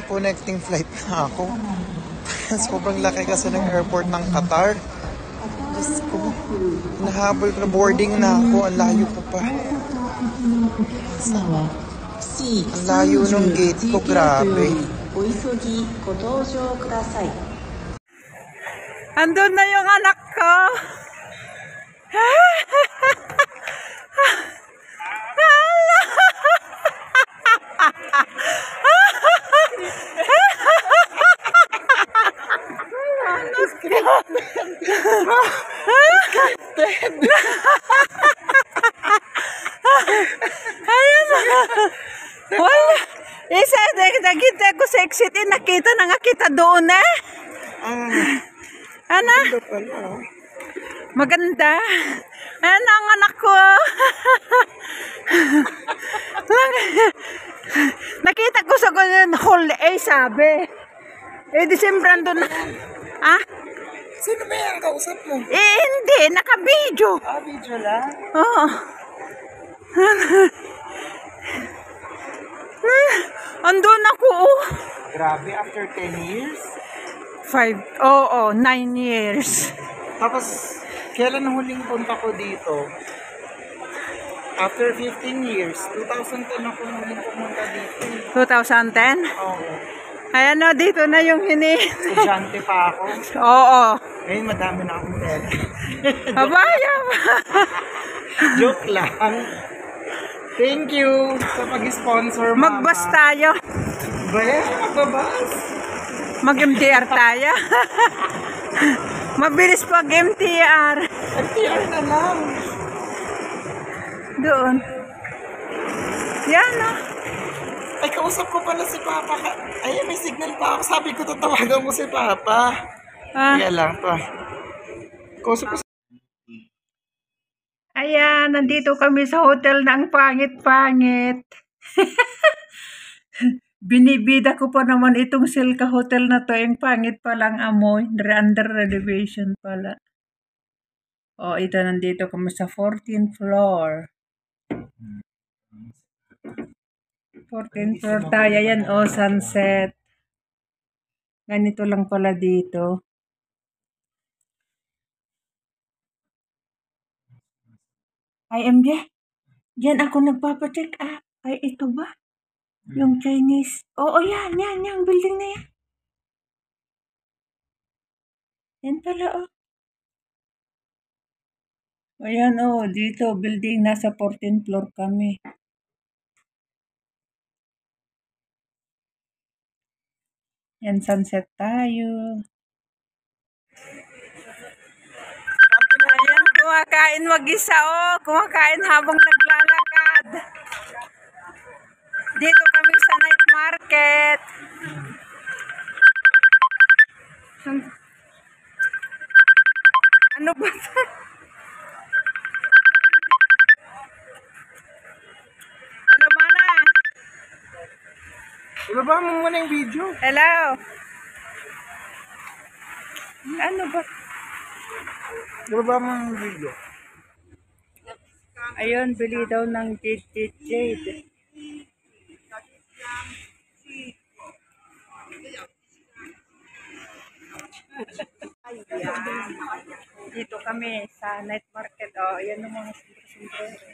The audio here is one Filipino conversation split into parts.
Connecting flight na ako. Sobrang laki kasi ng airport ng Qatar. Diyos ko, nahabol ko na, boarding na ako. Ang layo ko pa. Ang layo nung gate ko, grabe. Andun na yung anak ko. Wala. Isa, nakita ko sa exit, nakita na nga kita doon eh. Ana? Maganda. Ano ang anak ko? Nakita ko sa hall sabi. December doon na. Ah? Sino ba yung kausap mo? Hindi. Naka-video. Video lang? Oo. Andun ako. Grabe, after 10 years? 9 years. Tapos, kailan huling punta ko dito? After 15 years, 2010 ako huling pumunta dito. 2010? Oo. Ayan na, dito na yung Estudyante pa ako. Oo. Ngayon, madami na akong pera. Abaya. Joke lang. Thank you sa pag-sponsor, Mama. Magbas tayo. Baya, magbabas. Mag-MTR tayo. Mabilis pag MTR. MTR na lang. Doon. Yan o. Ay, kausap ko pala si Papa. Ay, may signal pa ako. Sabi ko, tatawagan mo si Papa. Kaya lang to. Kausap ko. Ayan, nandito kami sa hotel ng pangit-pangit. Binibida ko pa naman itong Silka Hotel na to. Yung pangit palang amoy. Under renovation pala. Oh, ito, nandito kami sa 14th floor. 14th floor tayo. Yan, oh, sunset. Ganito lang pala dito. Ay, MJ. Diyan ako nagpapacheck up. Ay, ito ba? Yung Chinese. Oo, yan. Yung building na yan. Yan pala, oh. Ayan, oh. Dito, building. Nasa 14th floor kami. Yan, sunset tayo. Ayan, kumakain mag-isa, oh. Kumakain habang naglalakad. Dito kami sa night market. Ano ba ito? Hello, Mana. Ibaba mo muna yung video. Hello. Ano ba? Ibaba mo yung video. Ayun, bili daw ng jade. Dito kami sa night market. Oh, ayan yung mga sombrero.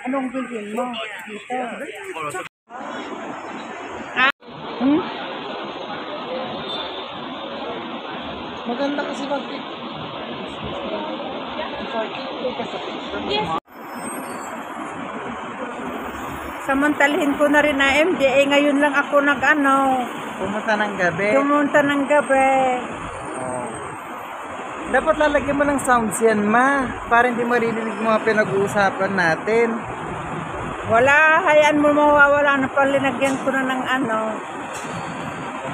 Anong bilhin mo dito? Maganda kasi mag-pick. Yes. Samantalhin ko na rin na MJ. Ngayon lang ako Pumunta ng gabi. Oh. Dapat lalagyan mo ng sounds yan, Ma. Para hindi marinig mga pinag-uusapan natin. Wala, hayaan mo mawawala na palinagyan ko na ng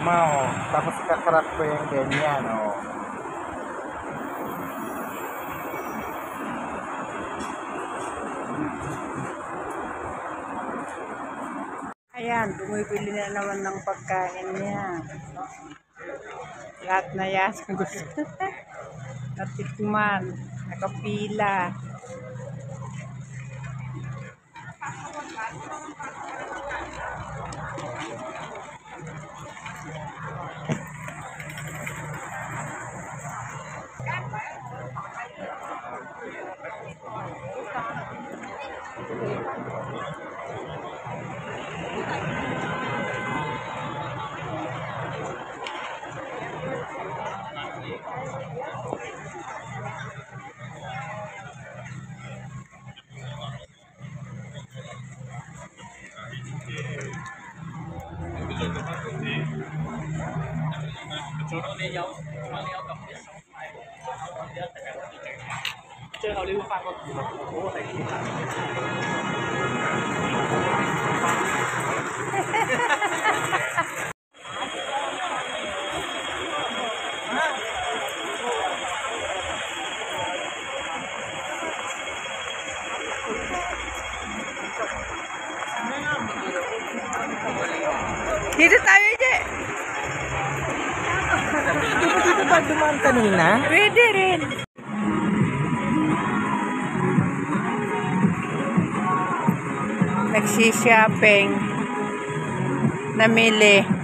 Ma, oh. Tapos kakarap ko yung ganyan, oh. Ayan, bumibili na naman ng pagkain niya. Lahat na yan gusto. Natikman, nakapila. Dito tayo, Je. Dito ba dumaan kanina? Pwede rin. Nagsi-shopping. Namili.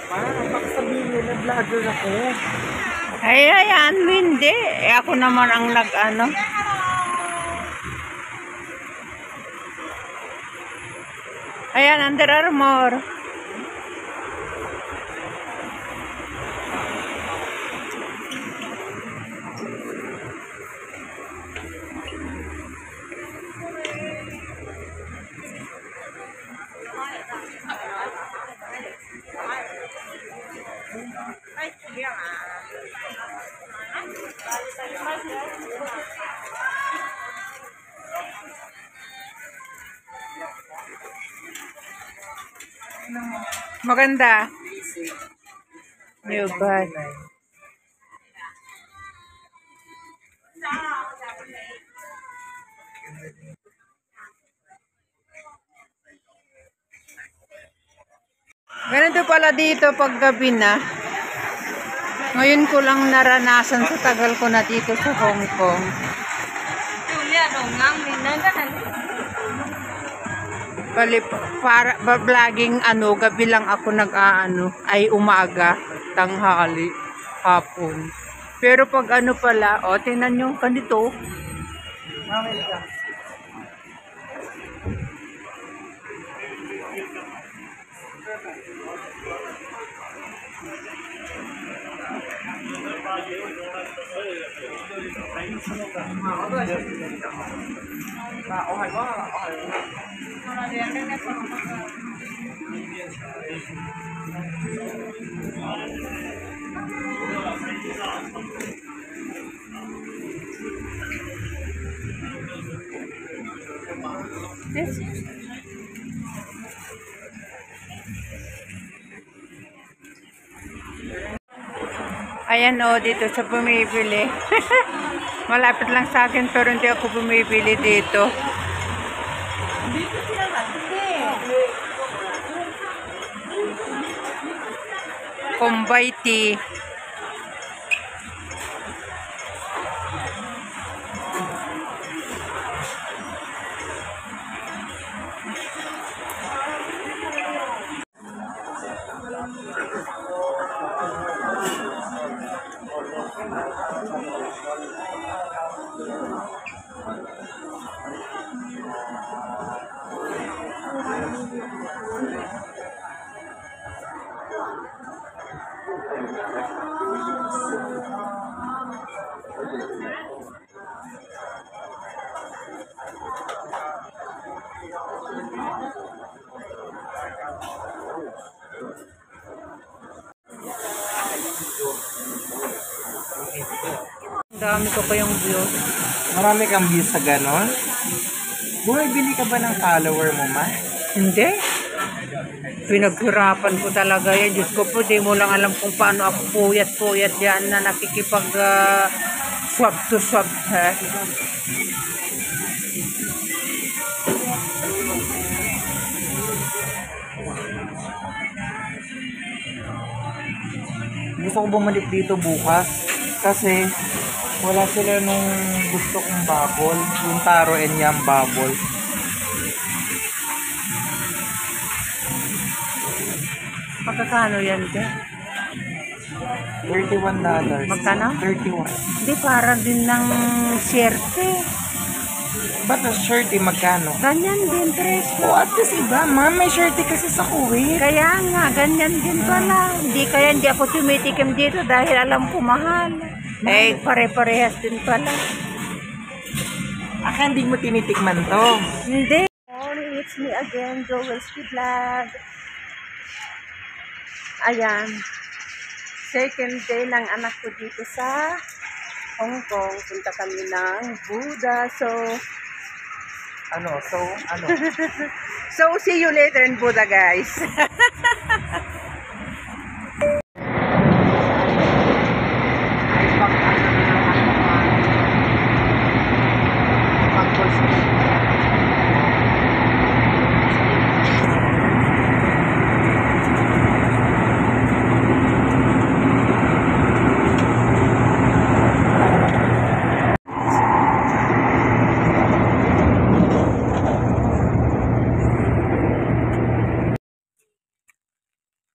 Baka sabihin nila vlogger ako. Ay, ayan, hindi. Ako naman ang nag-ano. Ayan, Under Armour. Maganda. New bag. Ganito pala dito pag gabi na. Ngayon ko lang naranasan sa tagal ko na dito sa Hong Kong. Bali, para vlogging gabi lang ako nag-aano, ay umaga, tanghali, hapon. Pero pag ano pala, tingnan nyo ganito. Ayan dito sa bumibili. Malapit lang sa akin pero hindi ako bumibili dito. Kombay tea. Dami ko pa yung views. Marami kang views sa ganon? Bumibili ka ba ng follower mo, ma? Hindi. Pinaghirapan ko talaga yan. Diyos ko po, di mo lang alam kung paano ako puyat-puyat yan na nakikipag swab to swab. Ha? Gusto ko bumalik dito bukas kasi wala sila nung gusto kong bubble, yung taro and yam bubble. Magkakano yan dyan? $31. Magkano? 31. Hindi, para din ng siyerte. Ba't ang shirt magkano? Ganyan din, presyo. O at least iba, ma'am, may shirt kasi sa Kuwait. Kaya nga, ganyan din pala. Hindi ako tumitikim dito dahil alam ko mahal. Eh, pare-parehas din pala. Aka hindi mo tinitikman to. Hindi. Morning, it's me again, Joelski Vlog. Ayan. Second day ng anak ko dito sa Hong Kong. Punta kami ng Buddha. So, So, see you later in Buddha, guys.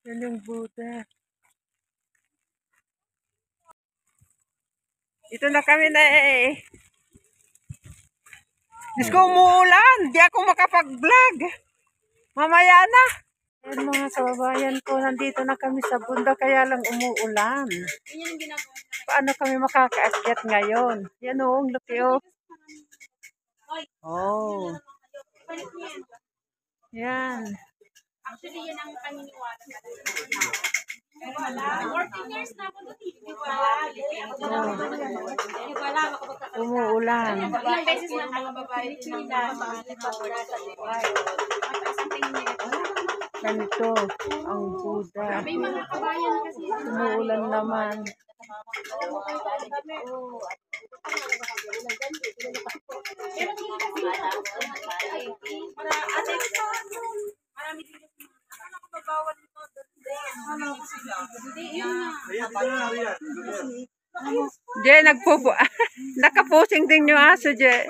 Yan yung Buddha. Dito na kami na eh. Diyos ko, umuulan. Di ako makapag-vlog. Mamaya na. Ayan mga kababayan ko, nandito na kami sa bunda kaya lang umuulan. Paano kami makakaakyat ngayon? Yan o, ang laki o. Oh. Yan. Actually, yan ang paniniwala. 14 years na ako doon. Umuulan. Ilang beses na mga babae ng mga nagpapura sa buhay. Mataas ang tingin nila. Ganito ang Buddha. May mga kabayan kasi. Umuulan naman. Pero hindi kasi marami din kasi nakakabawal nito. Hindi, yun nga. Je, nakaposing din yung aso, Je.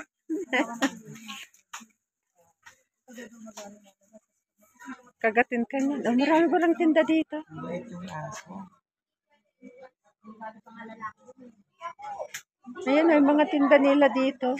Kagatin ka niyan. Oh, marami ko lang tinda dito. Ayan, may mga tinda nila dito.